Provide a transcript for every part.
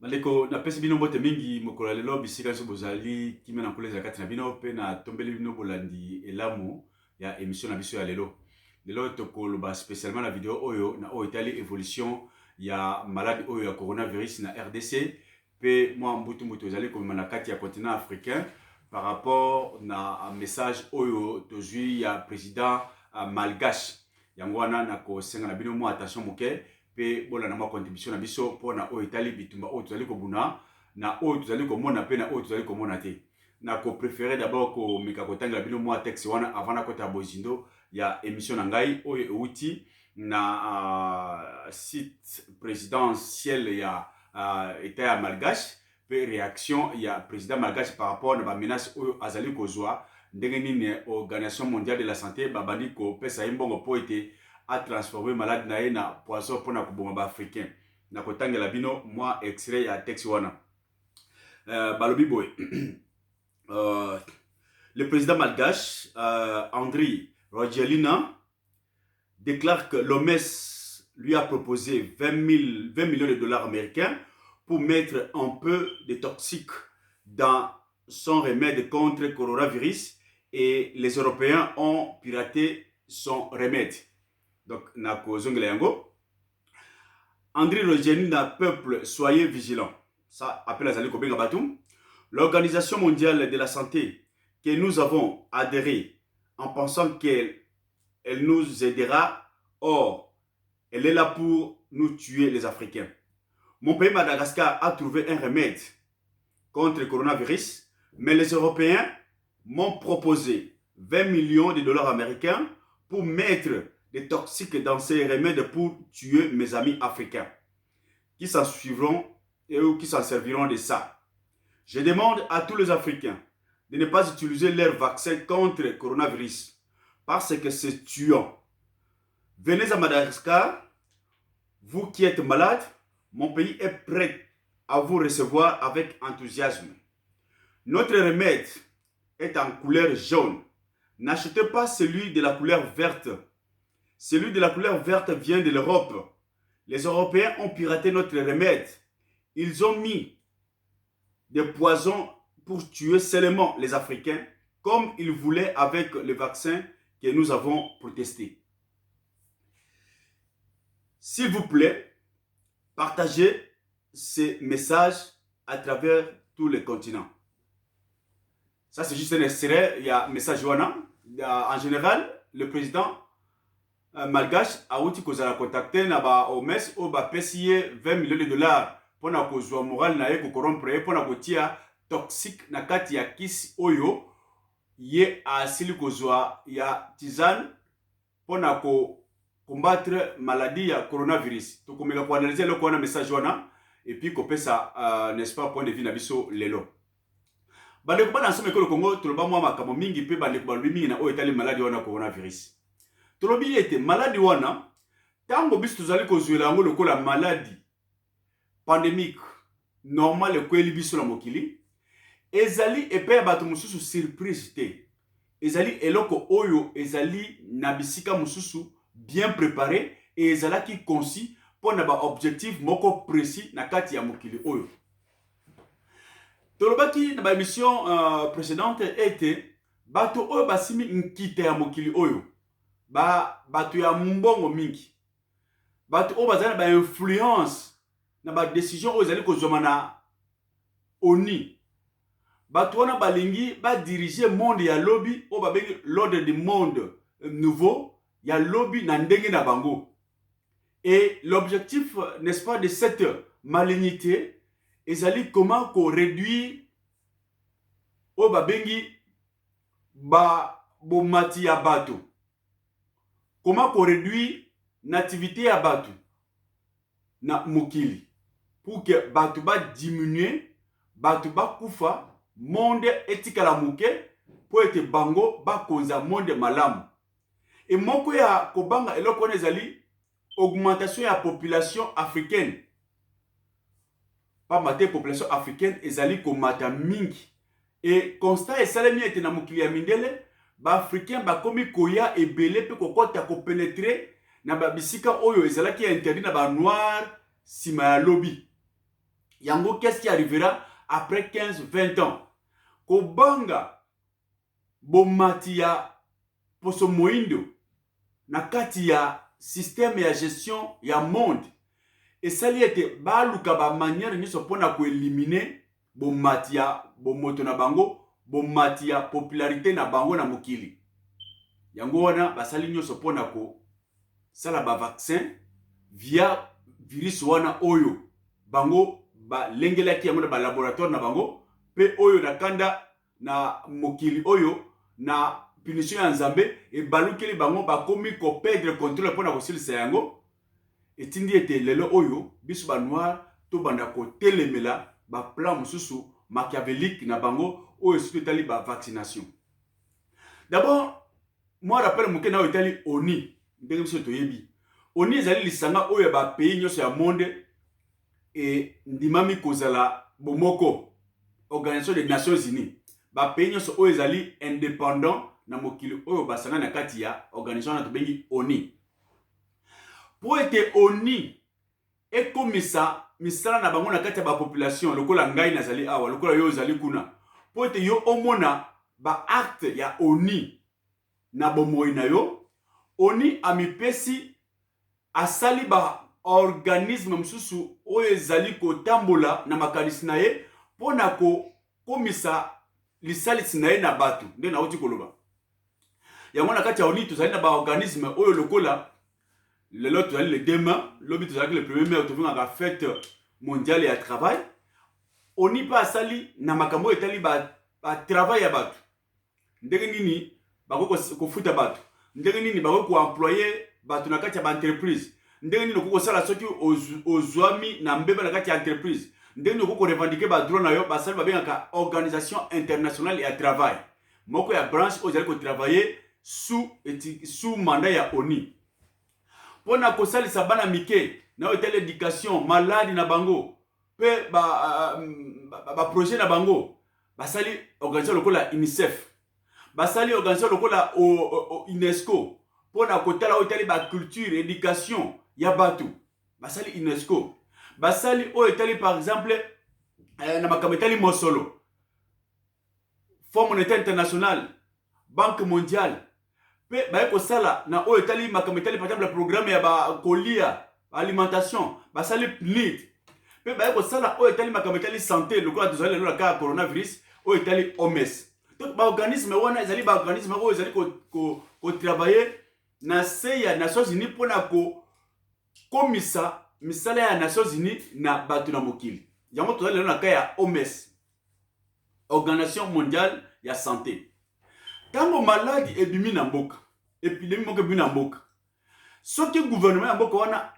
Maleko na pesi bino mbote mingi mokolo ya lelo bisika so bozali kimia na koleza kati na bino pe na tombeli bino bolandi elamu ya émission na biso ya lelo. Lelo tokoloba spécialement la vidéo oyo na oyo etali évolution ya malade oyo ya coronavirus na RDC pe mwa mbutu ezali komema na kati ya continent africain par rapport na message oyo tozwi ya président malgache. Yango wana na kosenga na bino mwa attention moke pe bola na mwa contribution na biso pona oyo etali bitumba oyo tozali kobuna na oyo tozali komona pe na oyo tozali komona te. Na ko préférer d'abord ko mika kotangela bino mwa texte wana avant na kota bozindo ya émission na ngai oyo euti na site présidentiel ya état ya malgache pe réaction ya président malgache par rapport na ba menace oyo azali kozwa ndenge nini organisation mondiale de la santé babandi ko pesa imbongo po ete a transformé malade na ye na poisson pour na kuboma ba africain na kotangela bino moi extrait ya texte wana balobi boy le président malgache Andry Rajoelina déclare que l'OMS lui a proposé 20 millions de dollars américains pour mettre un peu de toxiques dans son remède contre le coronavirus et les Européens ont piraté son remède. Donc, Andry Rajoelina, peuple, soyez vigilants. Ça appelle Azali Kobenga Batum. L'Organisation mondiale de la santé que nous avons adhéré en pensant qu'elle nous aidera, or, elle est là pour nous tuer les Africains. Mon pays Madagascar a trouvé un remède contre le coronavirus, mais les Européens m'ont proposé 20 millions de dollars américains pour mettre des toxiques dans ces remèdes pour tuer mes amis africains qui s'en suivront et qui s'en serviront de ça. Je demande à tous les Africains de ne pas utiliser leur vaccin contre le coronavirus parce que c'est tuant. Venez à Madagascar, vous qui êtes malade, mon pays est prêt à vous recevoir avec enthousiasme. Notre remède est en couleur jaune. N'achetez pas celui de la couleur verte. Celui de la couleur verte vient de l'Europe. Les Européens ont piraté notre remède. Ils ont mis des poisons pour tuer seulement les Africains, comme ils voulaient avec le vaccin que nous avons protesté. S'il vous plaît, partagez ces messages à travers tous les continents. Ça, c'est juste un extrait. Il y a un message. En général, le président malgache a outi kozala contacté na ba OMS o ba pesiye 20 millions de dollars pour na kozwa moral na ye ko corrompre pour na kotia toxique na kati ya kisi oyo ye asili kozwa ya tisane pour na ko combattre maladie ya coronavirus. To komeka ko analyser le ko na message wana et puis ko pesa n'est-ce pas point de vue na biso lelo. Bande ko bana nsome ko le Congo to ba mwa makamo mingi pe bande ko balbi mingi na o etali maladie wana coronavirus. Tolobi ete maladi wana tango biso tozali kozwela yango lokola maladi pandémique normal ekweli biso na mokili ezali epe ya bato mosusu surprise te ezali eloko oyo ezali na bisika mosusu bien préparé et ezalaki concis pour na ba objectif moko précis na kati ya mokili oyo. Tolobaki na ba émission précédente ete bato oyo basimi nkite ya mokili oyo bato ya mbongo mingi bato o bazana ba influence na ba décision oyo ezali kozoma na ONU bato wana balingi ba diriger monde ya lobby o babengi l'ordre du monde nouveau ya lobby na ndenge na bango et l'objectif n'est-ce pas de cette malignité ezali comment ko réduire o babengi ba bomati ya bato. Comment qu'on réduit nativité ya batu na mokili pour que batu ba diminuer, batu ba kufa, monde etikala muke pour ete bango ba konza monde malamu. Et moko ya kobanga eloko ezali augmentation ya population africaine. Pas maté population africaine ezali komata mingi. Et constat esalemi ete na mokili ya mindele ba africain ba komi koya ebele pe kokota ko pénétrer na ba bisika oyo ezalaki interdit na ba noir sima ya lobby. Yango, qu'est-ce qui arrivera après 15-20 ans? Kobanga bomati ya poso moindo na kati ya système ya gestion ya monde. Et ça li ete baluka ba manière nyonso pona ko éliminer bomati ya bomoto na bango, bomati ya popularité na bango na mokili. Yango wana basali nyonso pona ko sala ba vaccin via virus wana oyo bango ba lengelaki yango na ba laboratoire na bango pe oyo na kanda na mokili oyo na punition ya Nzambe e balukeli bango bakomi ko perdre contrôle pona ko silisa yango etindi ete lelo oyo biso ba noir to banda ko telemela ba plan mususu machiavélique na bango oyo surtout tali ba vaccination. D'abord moi rappelle moke na Italie ONU ndenge biso toyebi ONU ezali lisanga oyo ba pays nyonso ya monde et ndimami kozala bomoko Organisation des Nations Unies ba pays nyonso oyo ezali indépendant na mokili oyo basanga na kati ya organisation na tobengi ONU. Pour ete ONU ekomisa misala na bango na kati ya ba population lokola ngai nazali awa lokola yo ozali kuna pour ete yo omona ba acte ya ONU na bomoi na yo ONU amipesi asali ba organisme msusu oyo ezali kotambola na makanisi na ye pona ko komisa lisalisi na ye na bato nde na uti koloba yango na kati ya ONU tozali na ba organisme oyo lokola lelo tozali le demain lobi tozali le 1er mai tofingaka fête mondiale ya travail ONU pa asali na makambo etali ba travail ya bato ndenge nini bako kofuta bato ndenge nini bako ko employer bato na kati ya ba entreprise ndenge nini ko sala soki ozwami na mbeba na kati ya entreprise ndenge nini ko revendiquer ba droit na yo basali babengaka organisation internationale ya travail moko ya branche ozali ko travailler sous mandat ya ONU pona ko salisa bana mike na hôtel éducation malade na bango pe ba projet na bango basali organisation lokola UNICEF basali organisation lokola UNESCO pona kotala hôtel ba culture éducation ya batu basali UNESCO basali hôtel par exemple na makambo mosolo Fonds monétaire international Banque mondiale pe ba ko sala na hôtel makambo par exemple le programme ya ba kolia alimentation basali PNID pe ba ko sala hôtel makambo santé lokola tozali le cas coronavirus hôtel OMS. Donc ba organisme wana ezali ba organisme oyo ezali ko travailler na se ya Nations Unies pona ko komisa misala ya Nations Unies na batu na mokili. Yango tozali na ka ya OMS, Organisation mondiale ya santé. Tango maladi ebimi na mboka, epidemie moko ebimi na mboka. Soki gouvernement ya mboka wana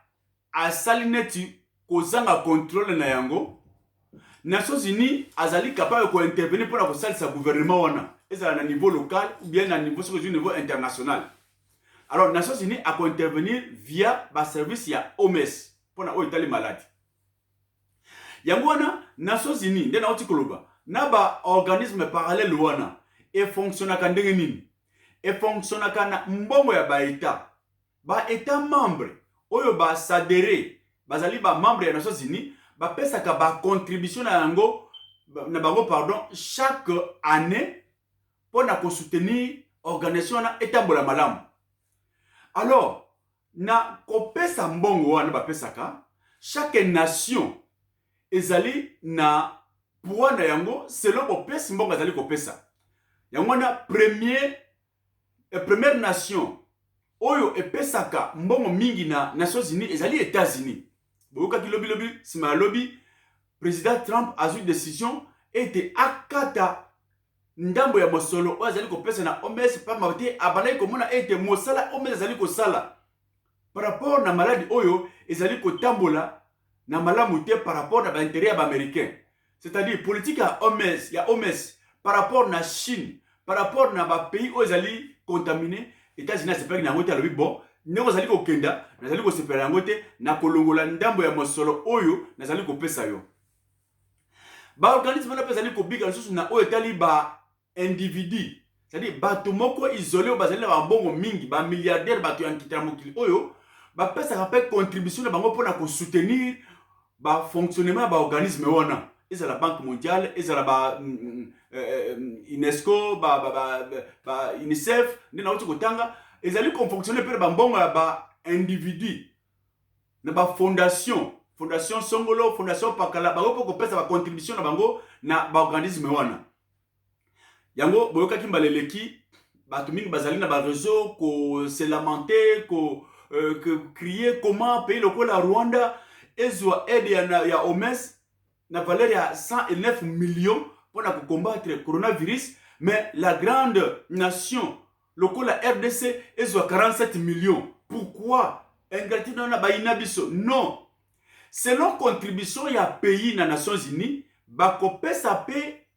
asali neti kozanga contrôle na yango, Nations Unies azali capable ko intervenir pour la kosalisa gouvernement wana. Ezala na niveau local ou bien na niveau sur le niveau international. Alors Nations Unies a ko intervenir via ba service ya OMS pour na oitali maladi. Yango wana Nations Unies nde na oti koloba na ba organisme parallèle wana e fonctionnaka ndenge nini? E fonctionnaka na mbongo ya ba état. Ba état membre oyo ba s'adhérer bazali ba membre ya Nations Unies ba pesaka ba contribution na yango na bango pardon chaque année pour na ko soutenir organisation na etambola malamu. Alors na ko pesa mbongo wana ba pesaka chaque nation ezali na pouvoir na yango selon ko pesa mbongo ezali ko pesa. Yango na première nation oyo epesaka mbongo mingi na Nations Unies ezali États-Unis. Boka ki lobby sima lobby président Trump a eu décision était akata ndambo ya mosolo azali ko pesa na OMS pa mabate abana ko mona ete mosala OMS azali ko sala par rapport na maladie oyo ezali ko tambola na malamu te par rapport na ba intérêt ya américain, c'est-à-dire politique ya OMS par rapport na Chine, par rapport na ba pays oyo ezali contaminé. États-Unis c'est pas na ngote alobi bon ndeko zali ko kenda nazali ko sepela ngote na kolongola ndambo ya mosolo oyo nazali ko pesa yo. Ba organisme na pesa li ko biga susu na oyo etali ba individu, c'est-à-dire bato moko isolé bazali na mbongo mingi ba milliardaire bato ya nkita mokili oyo ba pesa rappel contribution na bango pona ko soutenir ba fonctionnement ba organisme wana ezala Banque mondiale ezala ba UNESCO ba UNICEF nde nauti kotanga ezali kofonctionner pe ba mbongo ya ba individu na ba fondation Songolo, Fondation Pakala, bango po kopesa ba contribution na bango na ba organisme wana. Yango boyoka kimbaleleki bato mingi bazali na ba réseau ko se lamenter que crier comment pays lokola Rwanda ezwa aide ya OMS na valeur ya 109 millions pour na combattre coronavirus, mais la grande nation lokola RDC ezwa 47 millions. Pourquoi? Ingratitude na ba inabiso. Non. Selon contribution ya pays na Nations Unies, bakopesa pe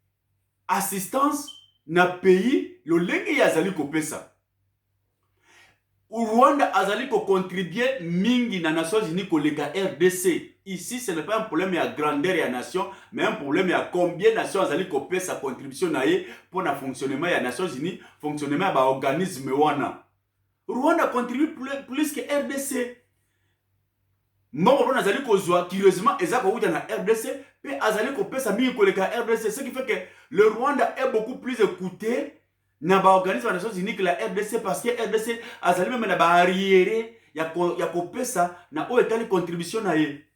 assistance na pays lolenge ya azali kopesa. Rwanda azali ko contribuer mingi na Nations Unies koleka RDC. Ici, ce n'est pas un problème ya grandeur ya nation, mais un problème ya combien nations azali kopesa contribution na ye pour na fonctionnement ya Nations Unies, fonctionnement ya ba organisme wana. Rwanda contribue plus que RDC. Mbongo wana azali kozwa curieusement ezako uta na RDC pe azali kopesa mingi koleka RDC, ce qui fait que le Rwanda est beaucoup plus écouté na ba organisme des Nations Unies que la RDC, parce que RDC azali même na ba arriéré ya kopesa na o etali contribution na ye.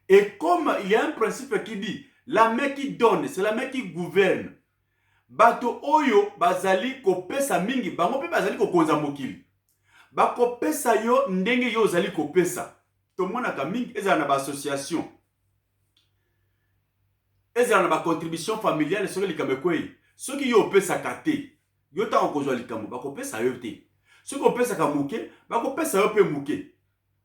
Et comme il y a un principe qui dit la main qui donne c'est la main qui gouverne, bato oyo bazali kopesa mingi bango pe bazali kokonza mokili bakopesa yo ndenge yo zali kopesa. Tomona ka mingi ezala na ba association, ezala na ba contribution familiale soki likambo kwei. Soki yo pesa kate yo ta okozwa likambo bakopesa yo te, soki opesa ka muke bakopesa yo pe muke.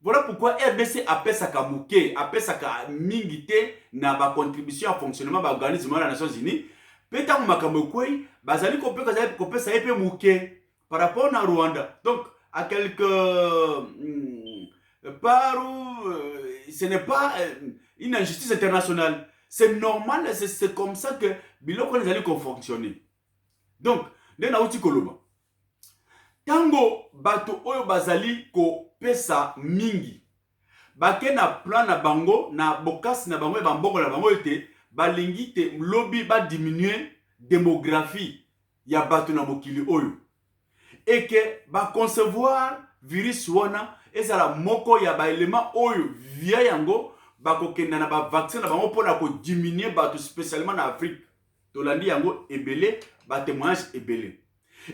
Voilà pourquoi RDC apesa ka muke, apesa ka mingi te na ba contribution à fonctionnement ba organisme na Nations Unies. Peta makambo kwei bazali kopesa yo pe muke par rapport na Rwanda. Donc à quelque part où ce n'est pas une injustice internationale. C'est normal, c'est comme ça que biloko les allait fonctionner. Donc, ndena uti koloba. Tango bato oyo bazali ko pesa mingi. Bake na plan na bango, na bokasi na bango, bambongo na bango ete, balingi te lobby ba diminuer démographie ya bato na mokili oyo. Et que ba concevoir virus wana ezala moko ya ba élément oyo via yango bakokenda na ba vaccin na bango pona ko diminuer bato spécialement na Afrique. Tolandi yango ebele ba témoignage ebele.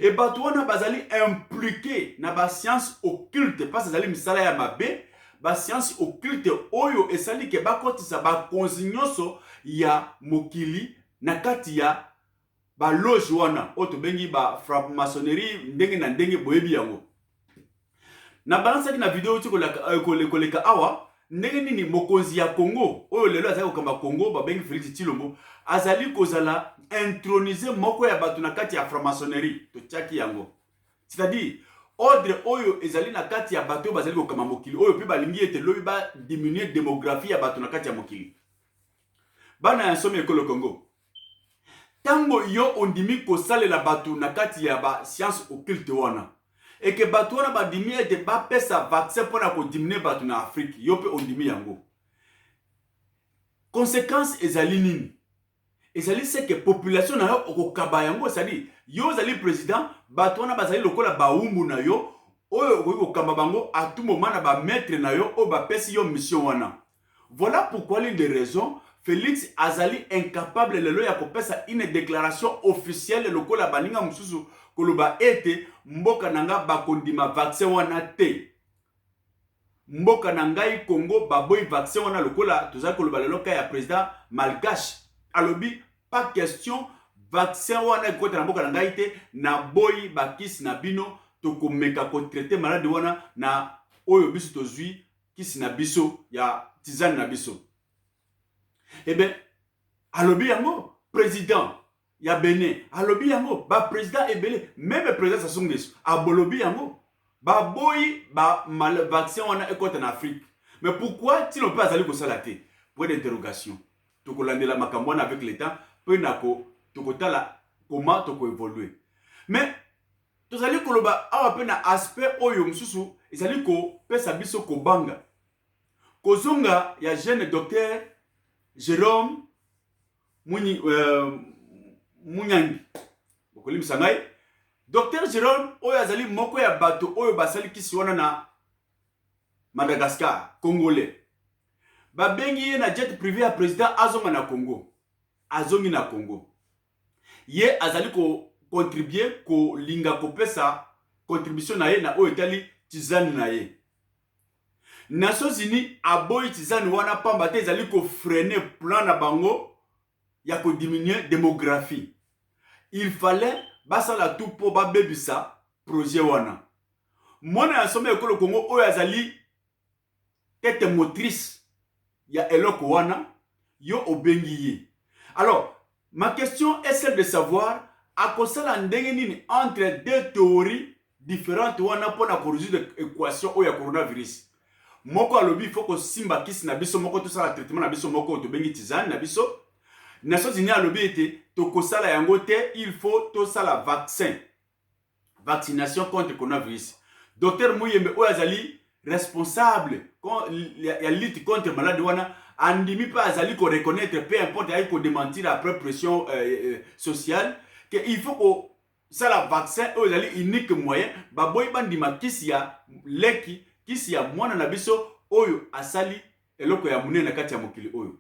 Et bato wana bazali impliqué na ba science occulte parce que zali misala ya mabe, ba science occulte oyo esali ke bakotisa ba konzinyoso ya mokili na kati ya ba loge wana oto bengi ba franc-maçonnerie ndenge na ndenge boyebi yango. Na balance na vidéo uti koleka awa ndenge nini mokonzi ya Congo oyo lelo azali kokamba Congo ba bengi Félix Tshilombo azali kozala introniser moko ya bato na kati ya franc-maçonnerie to tchaki yango. C'est-à-dire ordre oyo ezali na kati ya bato bazali kokamba mokili oyo pe balingi ete lobi ba diminuer démographie ya bato na kati ya mokili. Bana ya somme ekolo Congo. Tango yo ondimi kosalela bato na kati ya ba science occulte wana. Et que bato wana ba dimi ete ba pesa vaccin pona ko diminuer bato na Afrique yo pe ondimi yango. Conséquence ezali nini? Ezali c'est que population na yo okokaba yango, c'est-à-dire yo zali président bato wana bazali lokola baumbu na yo oyo okokamba bango à tout moment na ba maître na yo o ba pesi yo mission wana. Voilà pourquoi l'une des raisons Félix azali incapable lelo ya kopesa une déclaration officielle lokola baninga mususu koloba ete mboka nanga bakondima vaccin wana te. Mboka nangai Congo baboy vaccin wana lokola tozali koloba lelo ka ya président malgache alobi pas question vaccin wana kota na mboka nangai te na boy bakisi na bino tokomeka ko traiter malade wana na oyo biso tozui kisi na biso ya tizane na biso. Eh bien, alobi yango président ya Bénin, alobi yango ba président ebele, même président Sassou Nguesso abolobi yango ba boyi ba mal vaccin wana ekota en Afrique. Mais pourquoi si l'on peut azali ko salate? Point d'interrogation. Toko landela makambo na avec l'état, pe nako toko tala comment toko évoluer. Mais tozali koloba awa pe na aspect oyo msusu ezali ko pesa biso ko banga. kozonga ya jeune docteur Jérôme Munyangi bokolimisa ngai docteur Jérôme oyo azali moko ya bato oyo basali kisi wana na Madagascar congolais babengi ye na jet privé ya président azonga na Congo azongi na Congo ye azali ko contribuer ko linga kopesa contribution na ye na oyo etali tizani na ye Nations Unies aboyi tizani wana pamba te ezali ko freiner plan na bango ya ko diminuer démographie. Il fallait basala tout po babebisa projet wana. Mwana ya somme ekolo Congo oyo azali tête motrice ya eloko wana yo obengi ye. Alors, ma question est celle de savoir à kosala ndenge nini entre deux théories différentes wana pona ko résoudre équation oyo ya coronavirus. Moko alobi il faut ko simba kisi na biso moko to sala traitement na biso moko to bengi tizane na biso. Nations Unies alobi ete to kosala yango te, il faut to sala vaccin. Vaccination contre coronavirus. Docteur Muyembe Oyazali responsable ya lutte contre maladie wana andimi pa azali ko reconnaître peu importe ay ko démentir après pression sociale que il faut ko sala vaccin oyazali unique moyen baboy bandima kisi ya leki kisi ya mwana na biso oyo asali eloko ya munene na kati ya mokili oyo.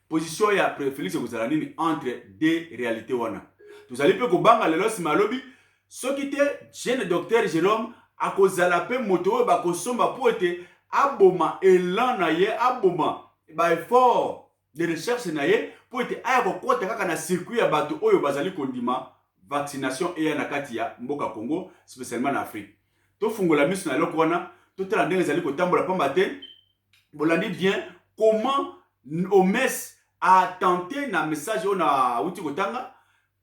Position ya Félix kozala nini entre deux réalités wana. Tozali pe ko banga lelo sima lobi soki te jeune docteur Jérôme akozala pe moto oyo bakosomba po ete aboma elan na ye aboma ba effort de recherche na ye po ete aya kokota kaka na circuit ya bato oyo bazali kondima vaccination eya na kati ya mboka Congo spécialement na Afrique. To fungola miso na eloko wana to tala ndenge ezali kotambola pamba te bolandi bien comment OMS a tenté na message on a uti kotanga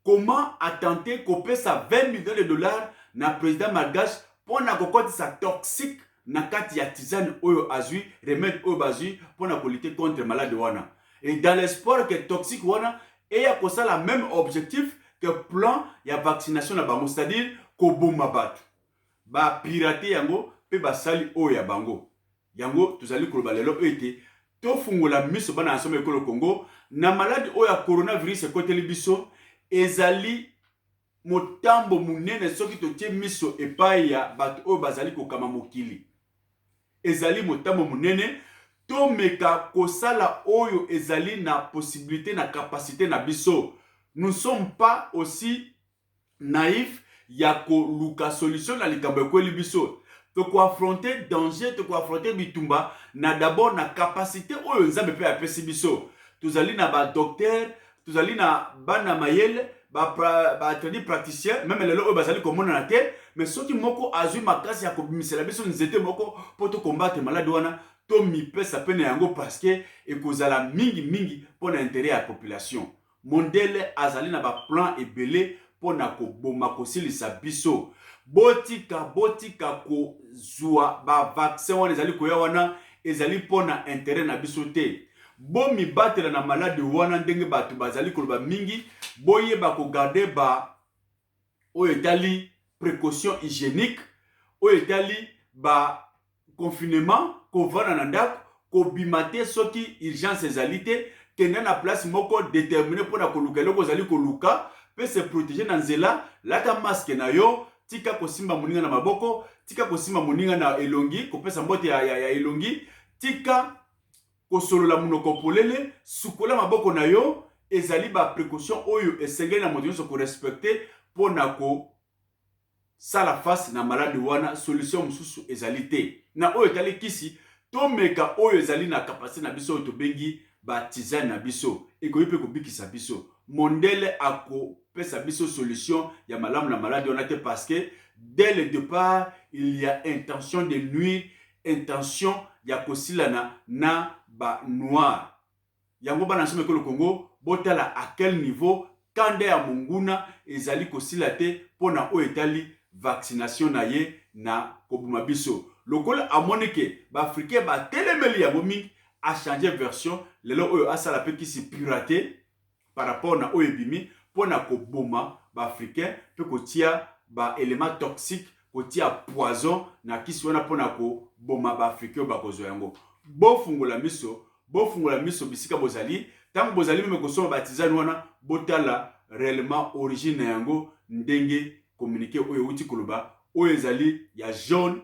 comment a tenté kopesa 20 millions de dollars na président malgache pona kokotisa toxique na kati ya tisane oyo azui remède oyo bazui pona ko lutter contre maladie wana et dans l'espoir que toxique wana eya kosala même objectif que plan ya vaccination na bango c'est-à-dire ko bomba bato ba pirater yango pe basali oyo ya bango yango tozali koloba lelo ete to fungola miso bana asome ekolo Congo na maladie oyo ya coronavirus ekoteli biso ezali motambo munene soki totie miso epai ya bato oyo bazali kokama mokili ezali motambo munene to meka kosala oyo ezali na possibilité na capacité na biso. Nous ne sommes pas aussi naïfs ya ko luka solution na likambo ekweli biso. Toko affronter danger, toko affronter bitumba na d'abord na capacité oyo nzambe pe apesi biso. Tozali na ba docteur, tozali na bana mayele, ba atelier praticien, même lelo oyo bazali komona na te, mais soki moko azui makasi ya kobimisela biso nzete moko po to combattre maladie wana, to mi pesa pene yango parce que ekozala mingi pona intérêt ya population. Mondele azali na ba plan ebele pona ko boma kosilisa biso. Botika ko zua ba vaccin wana ezali koya wana ezali pona intérêt na biso te. Bomi batela na malade wana ndenge bato bazali koloba mingi boye ba ko garder ba oyo etali précaution hygiénique oyo etali ba confinement ko vana na ndako ko bimate soki urgence ezali te kenda na place moko déterminé pona koluka eloko ezali koluka pe se protéger na nzela lata masque na yo tika kosimba moninga na maboko tika kosimba moninga na elongi kopesa mbote ya elongi tika kosolola munoko polele sukola maboko na yo ezali ba précaution oyo esengeli na moto nyonso ko respecter pona ko sala face na malade wana solution mususu ezali te na oyo tali kisi to meka oyo ezali na capacité na biso to bengi ba tisane na biso ekoyi pe ko bikisa biso mondele ako pesa biso solution ya malamu na malade wana te parce que dès le départ il y a intention de nuire, intention ya kosilana na ba noir yango bana nsome ko le Congo botala à quel niveau kande ya munguna ezali kosila te pona o etali vaccination na ye na kobuma biso lokola amonike ba africain ba telemeli ya bomi a changer version lelo oyo asala pe kisi pirater par rapport na oyo bimi pona koboma ba africain pe kotia ba élément toxique kotia poison na kisi wana pona ko boma ba africain ba kozo yango bofungola miso bisika bozali tant bozali même kosoma batizani wana botala réellement origine yango ndenge communiquer oyo uti koloba oyo ezali ya jaune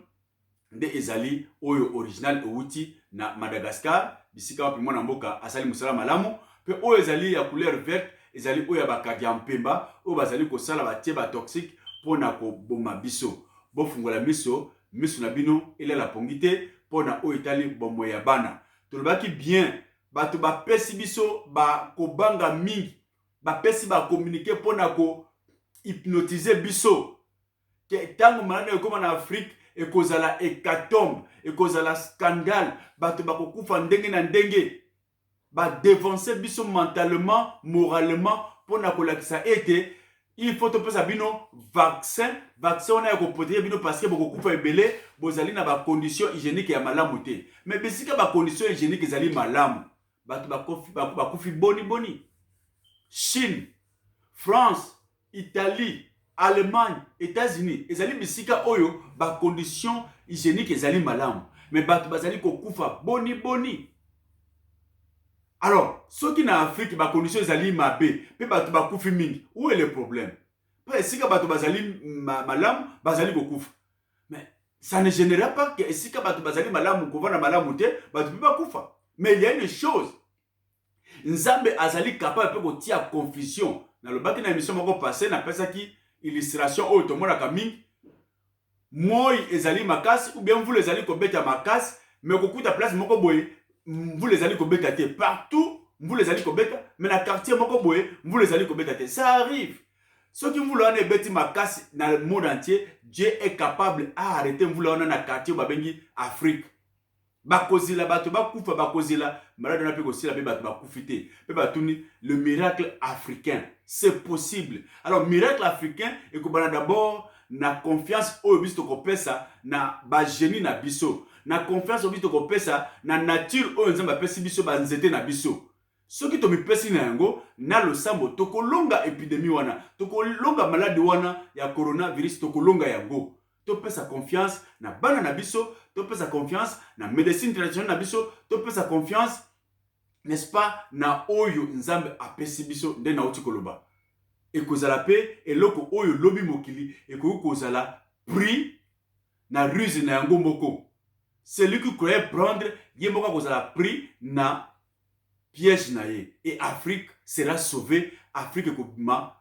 nde ezali oyo original outi na Madagascar bisika wapi mwana mboka asali musala malamu pe oyo ezali ya couleur verte ezali oyo bakadi ya mpemba oyo bazali kosala batie ba toxique pona ko boma biso bofungola miso na bino elela pongite pona oyo etali bomo ya bana tolobaki bien bato bapesi biso ba kobanga mingi bapesi ba communiquer pona ko hypnotiser biso ke tango malade ekoma na Afrique ekozala hécatombe ekozala scandale bato bakokufa ndenge na ndenge ba dévancer biso mentalement moralement pona kolakisa ete il faut topesa bino vaccin on a protéger bino parce que bokokufa ebele bozali na ba conditions hygiéniques ya malamu te mais bisika ba conditions hygiéniques ezali malamu bato bakufi boni Chine, France, Italie, Allemagne, États-Unis ezali bisika oyo ba conditions hygiéniques ezali malamu mais bato bazali kokufa boni. Alors, ceux qui na Afrique ba conditions ezali mabe pe bato bakufi mingi où est le problème? Parce que si bato bazali malamu bazali kokufa mais ça ne génère pas que si bato bazali malamu kovana malamu te bato pe bakufa mais il y a une chose Nzambe azali capable pe kotia confusion na lobaki na émission moko passé na pesa ki illustration oyo tomonaka mingi moi ezali makasi ou bien vous les allez kobeta makasi mais kokuta place moko boye vous les allez kobeta te partout vous les allez kobeta mais na quartier moko boye vous les allez kobeta te ça arrive ceux qui voulaient en beti makasi dans le monde entier Dieu est capable à arrêter vous là na quartier babengi Afrique bakozila bato bakufa bakozila malade na pe kosila be bato bakufite pe batuni le miracle africain c'est possible alors miracle africain ekobana d'abord na confiance oyo biso kopesa na ba génie na biso na confiance oyo biso kopesa na nature oyo nzamba pesi biso ba nzete na biso soki to mipesi na yango na losambo tokolonga épidémie wana tokolonga malade wana ya coronavirus tokolonga yango topesa confiance na bana na biso topesa confiance na médecine traditionnelle na biso topesa confiance n'est-ce pas na oyo nzambe apesi biso nde na uti koloba ekozala pe eloko oyo lobi mokili ekozala prix na ruse na yango moko celui qui croyait prendre ye moko kozala prix na piège na ye et Afrique sera sauvée Afrique ekobima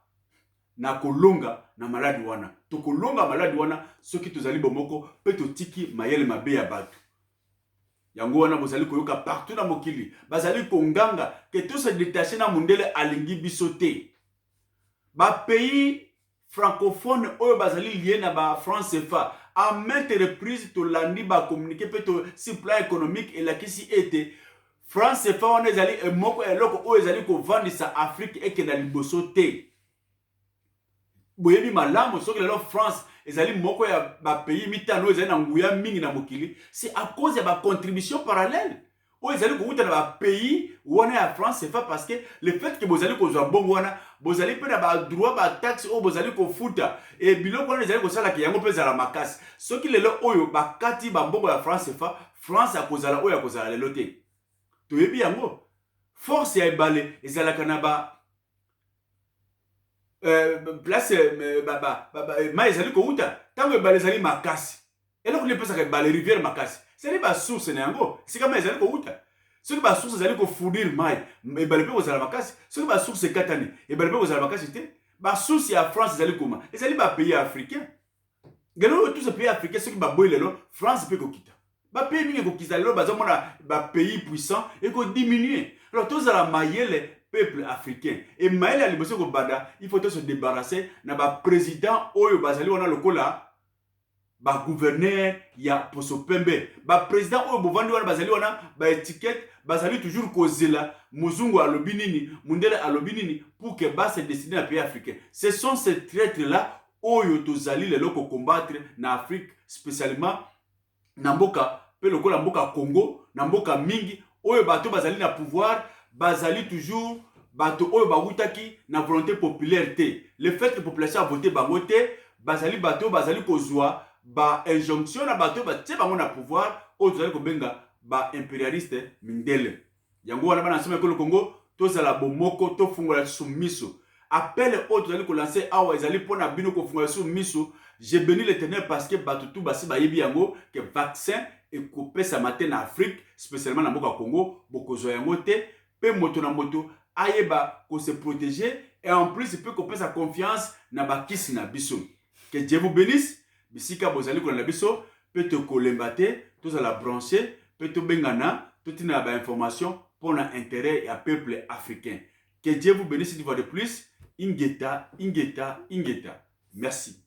na kolonga na maladi wana tokolonga maladi wana soki tozali bomoko pe totiki mayele mabe ya bato yango wana bozali koyoka partout na mokili bazali konganga ke to se détacher na mundele alingi biso te ba pays francophone oyo bazali lié na ba France CFA à maintes reprises to landi ba communiquer pe to si plan économique et la kisi était France CFA on ezali moko eloko oyo ezali ko vandisa Afrique et que na liboso te boyebi malamu soki lelo France ezali moko ya ba pays mitano ezali na nguya mingi na mokili c'est à cause ya ba contribution parallèle oyo ezali kokuta na ba pays wana ya France c'est pas parce que le fait que bozali kozwa bongo wana bozali pe na ba droit ba taxe oyo bozali kofuta et biloko wana ezali kosala ke yango pe ezala makasi soki lelo oyo bakati ba mbongo ya France CFA France akozala oyo akozala lelo te toyebi yango force ya ebale ezalaka na ba place ma ezali kouta tango ebale ezali makasi eloko lepesaka ebale rivière makasi ezali ba source na yango sika ma ezali kouta soki ba source ezali kofournir mai ebale pe kozala makasi soki ba source ekatani ebale pe kozala makasi te ba source ya France ezali koma ezali ba pays africain ngelo tous ces pays africains soki ba boy lelo France pe kokita ba pays mingi kokita lelo bazomona ba pays puissant et ko diminuer alors tous la mayele peuple africain et maël ali bosse ko bada il faut se débarrasser na ba président oyo bazali wana lokola ba gouverneur ya poso pembe ba président oyo bovandi wana bazali wana ba étiquette bazali toujours kozela muzungu alobi nini mundele alobi nini pour que ba se destiner à pays africain ce sont ces traîtres là oyo tozali lelo ko combattre na Afrique spécialement na mboka pe lokola mboka Congo na mboka mingi oyo bato bazali na pouvoir bazali toujours bato oyo bawutaki na volonté populaire te le fait que la population a voté bango te bazali bato bazali kozwa ba injonction na bato ba tie bango na pouvoir oyo tozali kobenga ba impérialiste mindele. Yango wana bana sema que le Congo tozala bomoko to fungola soumiso. Appel autre zali ko lancer awa ezali pona bino ko fungola soumiso. J'ai béni l'Éternel parce que batutu basi ba yebi yango que vaccin et coupé sa matin en Afrique, spécialement dans le Congo, beaucoup de gens pe moto na moto ayeba ko se protéger et en plus il peut couper sa confiance na bakisi na biso. Que Dieu vous bénisse. Bisika bozali ko na biso peut te kolembate, tous à la brancher, peut te bengana, tout ina ba information pour l'intérêt et à peuple africain. Que Dieu vous bénisse une fois de plus. Ingeta, ingeta, ingeta. Merci.